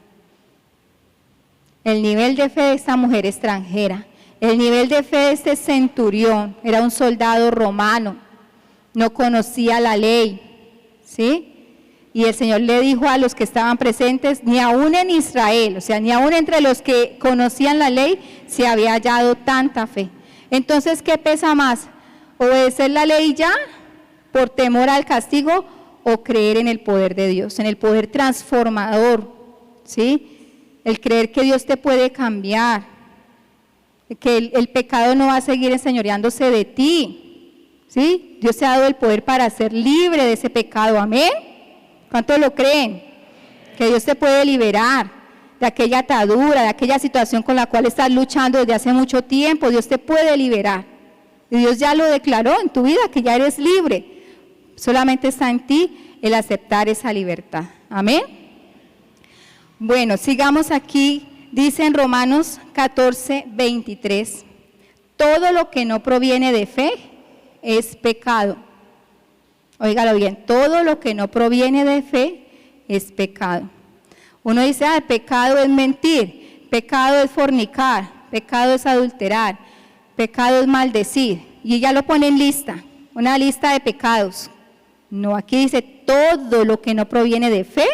El nivel de fe de esta mujer extranjera, el nivel de fe de este centurión, era un soldado romano, no conocía la ley, ¿sí? Y el Señor le dijo a los que estaban presentes, ni aún en Israel, o sea, ni aún entre los que conocían la ley, se había hallado tanta fe. Entonces, ¿qué pesa más? ¿Obedecer la ley ya, por temor al castigo, o creer en el poder de Dios, en el poder transformador, ¿sí? El creer que Dios te puede cambiar, que el pecado no va a seguir enseñoreándose de ti, ¿sí? Dios te ha dado el poder para ser libre de ese pecado, ¿amén? ¿Cuántos lo creen? Que Dios te puede liberar de aquella atadura, de aquella situación con la cual estás luchando desde hace mucho tiempo. Dios te puede liberar. Y Dios ya lo declaró en tu vida, que ya eres libre. Solamente está en ti el aceptar esa libertad. Amén. Bueno, sigamos aquí. Dice en Romanos 14:23, todo lo que no proviene de fe es pecado. Óigalo bien, todo lo que no proviene de fe es pecado. Uno dice, pecado es mentir, pecado es fornicar, pecado es adulterar, pecado es maldecir. Y ella lo pone en lista, una lista de pecados. No, aquí dice todo lo que no proviene de fe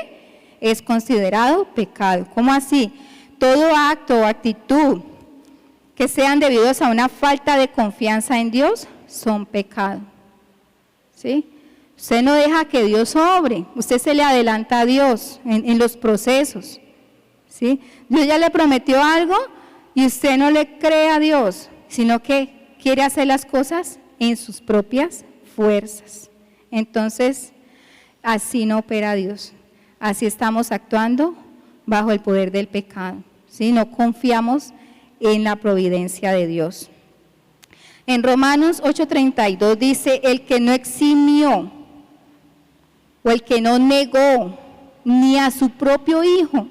es considerado pecado. ¿Cómo así? Todo acto o actitud que sean debidos a una falta de confianza en Dios son pecado. ¿Sí? Usted no deja que Dios obre, usted se le adelanta a Dios en los procesos. ¿Sí? Dios ya le prometió algo y usted no le cree a Dios, sino que quiere hacer las cosas en sus propias fuerzas. Entonces, así no opera Dios. Así estamos actuando bajo el poder del pecado. ¿Sí? No confiamos en la providencia de Dios. En Romanos 8:32 dice, el que no eximió o el que no negó ni a su propio Hijo,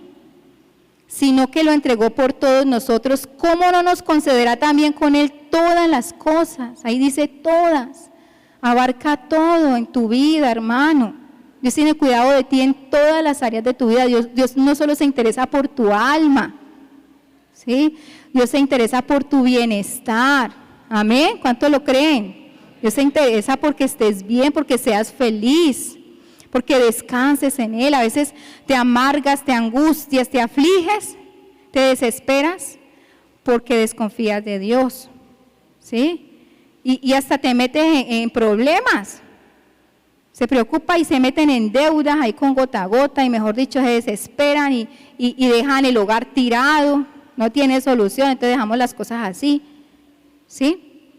sino que lo entregó por todos nosotros, ¿cómo no nos concederá también con Él todas las cosas? Ahí dice todas, abarca todo en tu vida, hermano. Dios tiene cuidado de ti en todas las áreas de tu vida. Dios no solo se interesa por tu alma, ¿sí? Dios se interesa por tu bienestar. Amén. ¿Cuántos lo creen? Dios se interesa porque estés bien, porque seas feliz, porque descanses en Él. A veces te amargas, te angustias, te afliges, te desesperas porque desconfías de Dios, ¿sí? Y hasta te metes en problemas. Se preocupa y se meten en deudas ahí con gota a gota y mejor dicho se desesperan y dejan el hogar tirado, no tiene solución, entonces dejamos las cosas así, ¿sí?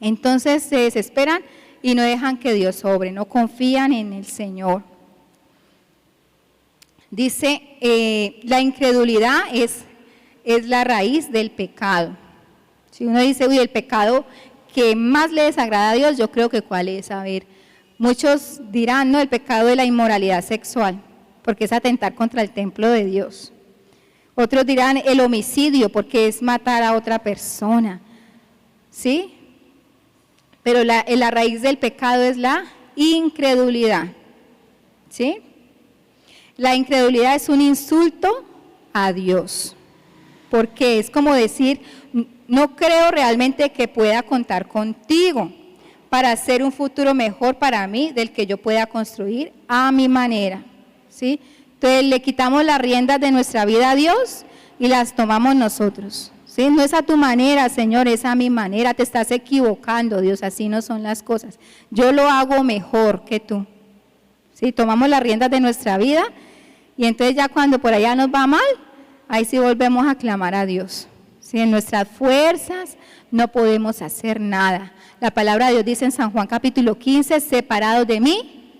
Entonces se desesperan y no dejan que Dios obre, no confían en el Señor. Dice, la incredulidad es la raíz del pecado. Si uno dice, uy, el pecado que más le desagrada a Dios, yo creo que cuál es, a ver, muchos dirán, no, el pecado de la inmoralidad sexual, porque es atentar contra el templo de Dios. Otros dirán el homicidio, porque es matar a otra persona, ¿sí? Pero la raíz del pecado es la incredulidad, ¿sí? La incredulidad es un insulto a Dios, porque es como decir, no creo realmente que pueda contar contigo para hacer un futuro mejor para mí del que yo pueda construir a mi manera, ¿sí? Entonces le quitamos las riendas de nuestra vida a Dios y las tomamos nosotros, ¿sí? No es a tu manera, Señor, es a mi manera, te estás equivocando, Dios, así no son las cosas. Yo lo hago mejor que tú, ¿sí? Tomamos las riendas de nuestra vida y entonces ya cuando por allá nos va mal, ahí sí volvemos a clamar a Dios, ¿sí? En nuestras fuerzas no podemos hacer nada. La palabra de Dios dice en San Juan capítulo 15, separados de mí,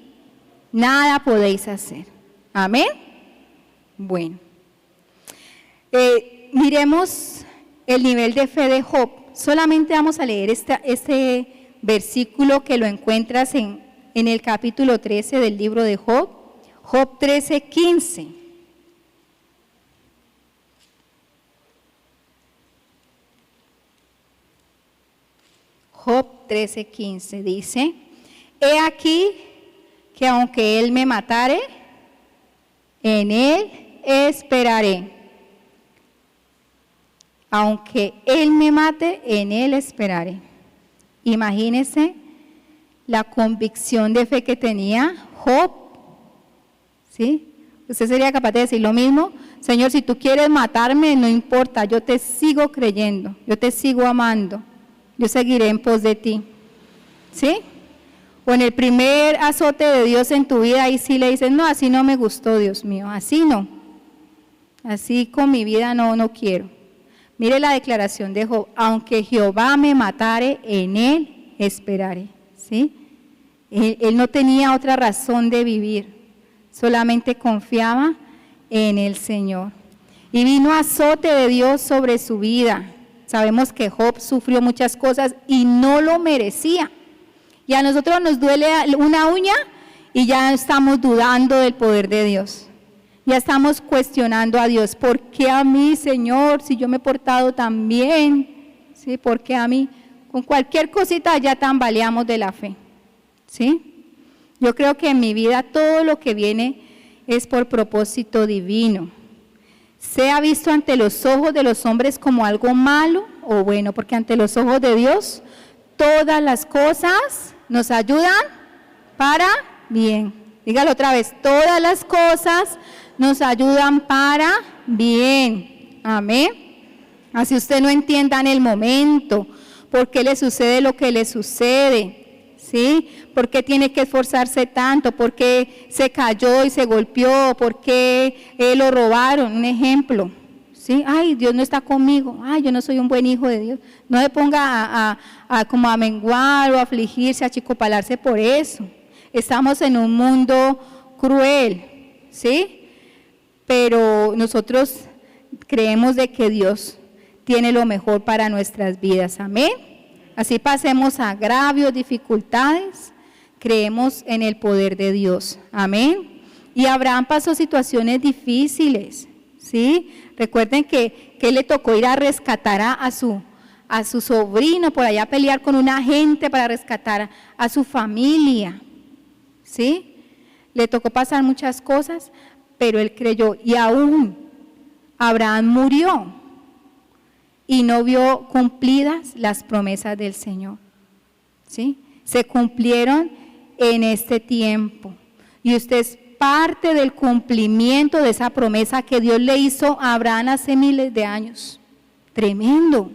nada podéis hacer. Amén. Bueno, miremos el nivel de fe de Job. Solamente vamos a leer este versículo que lo encuentras en el capítulo 13 del libro de Job, Job 13:15. Job 13:15 dice, he aquí que aunque él me matare, en él esperaré. Aunque él me mate, en él esperaré. Imagínese la convicción de fe que tenía Job, ¿sí? Usted sería capaz de decir lo mismo, Señor, si tú quieres matarme, no importa, yo te sigo creyendo, yo te sigo amando. Yo seguiré en pos de ti, ¿sí? O en el primer azote de Dios en tu vida, ahí sí le dices, no, así no me gustó, Dios mío, así no. Así con mi vida no quiero. Mire la declaración de Job, aunque Jehová me matare, en él esperaré, ¿sí? Él no tenía otra razón de vivir, solamente confiaba en el Señor. Y vino azote de Dios sobre su vida. Sabemos que Job sufrió muchas cosas y no lo merecía. Y a nosotros nos duele una uña y ya estamos dudando del poder de Dios. Ya estamos cuestionando a Dios. ¿Por qué a mí, Señor, si yo me he portado tan bien? ¿Sí? ¿Por qué a mí? Con cualquier cosita ya tambaleamos de la fe. ¿Sí? Yo creo que en mi vida todo lo que viene es por propósito divino. sea visto ante los ojos de los hombres como algo malo o bueno, porque ante los ojos de Dios todas las cosas nos ayudan para bien. Dígalo otra vez, todas las cosas nos ayudan para bien. Amén. Así usted no entienda en el momento por qué le sucede lo que le sucede, ¿sí? ¿Por qué tiene que esforzarse tanto? ¿Por qué se cayó y se golpeó? ¿Por qué lo robaron? Un ejemplo, ¿sí? Ay, Dios no está conmigo. Ay, yo no soy un buen hijo de Dios. No se ponga como a menguar o a afligirse, a achicopalarse por eso. Estamos en un mundo cruel, ¿sí? Pero nosotros creemos de que Dios tiene lo mejor para nuestras vidas, amén. Así pasemos agravios, dificultades, creemos en el poder de Dios, amén. Y Abraham pasó situaciones difíciles, ¿sí? Recuerden que le tocó ir a rescatar a su sobrino, por allá a pelear con una gente para rescatar a su familia, ¿sí? Le tocó pasar muchas cosas, pero él creyó y aún Abraham murió y no vio cumplidas las promesas del Señor, ¿sí? Se cumplieron en este tiempo y usted es parte del cumplimiento de esa promesa que Dios le hizo a Abraham hace miles de años. Tremendo,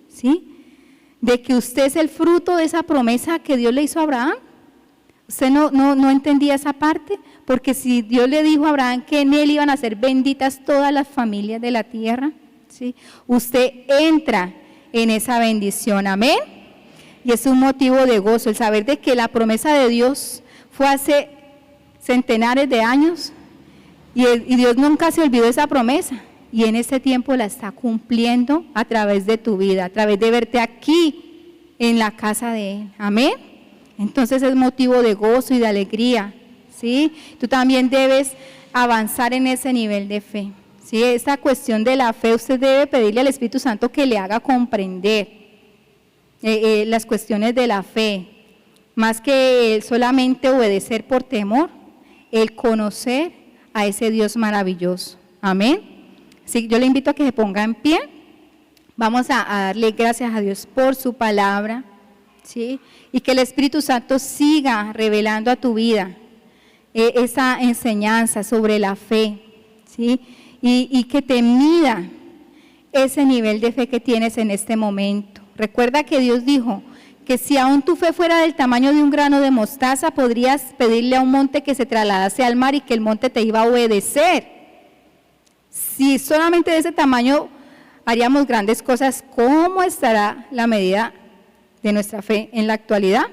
¿sí? De que usted es el fruto de esa promesa que Dios le hizo a Abraham. ¿Usted no entendía esa parte? Porque si Dios le dijo a Abraham que en él iban a ser benditas todas las familias de la tierra, ¿sí? Usted entra en esa bendición, amén. Y es un motivo de gozo el saber de que la promesa de Dios fue hace centenares de años y Dios nunca se olvidó de esa promesa y en este tiempo la está cumpliendo a través de tu vida, a través de verte aquí en la casa de Él, amén. Entonces es motivo de gozo y de alegría, ¿sí? Tú también debes avanzar en ese nivel de fe, ¿sí? Esta cuestión de la fe usted debe pedirle al Espíritu Santo que le haga comprender las cuestiones de la fe, más que solamente obedecer por temor, el conocer a ese Dios maravilloso, amén. Sí, yo le invito a que se ponga en pie, vamos a darle gracias a Dios por su palabra, ¿sí? Y que el Espíritu Santo siga revelando a tu vida esa enseñanza sobre la fe, ¿sí? Y que te mida ese nivel de fe que tienes en este momento. Recuerda que Dios dijo que si aún tu fe fuera del tamaño de un grano de mostaza, podrías pedirle a un monte que se trasladase al mar y que el monte te iba a obedecer. Si solamente de ese tamaño haríamos grandes cosas, ¿cómo estará la medida de nuestra fe en la actualidad?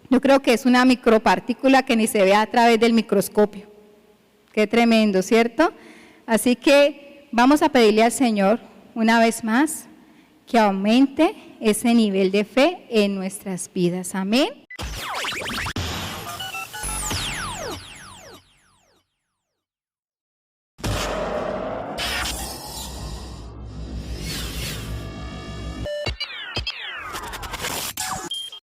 Yo creo que es una micropartícula que ni se ve a través del microscopio. Qué tremendo, ¿cierto? Así que vamos a pedirle al Señor una vez más que aumente ese nivel de fe en nuestras vidas. Amén.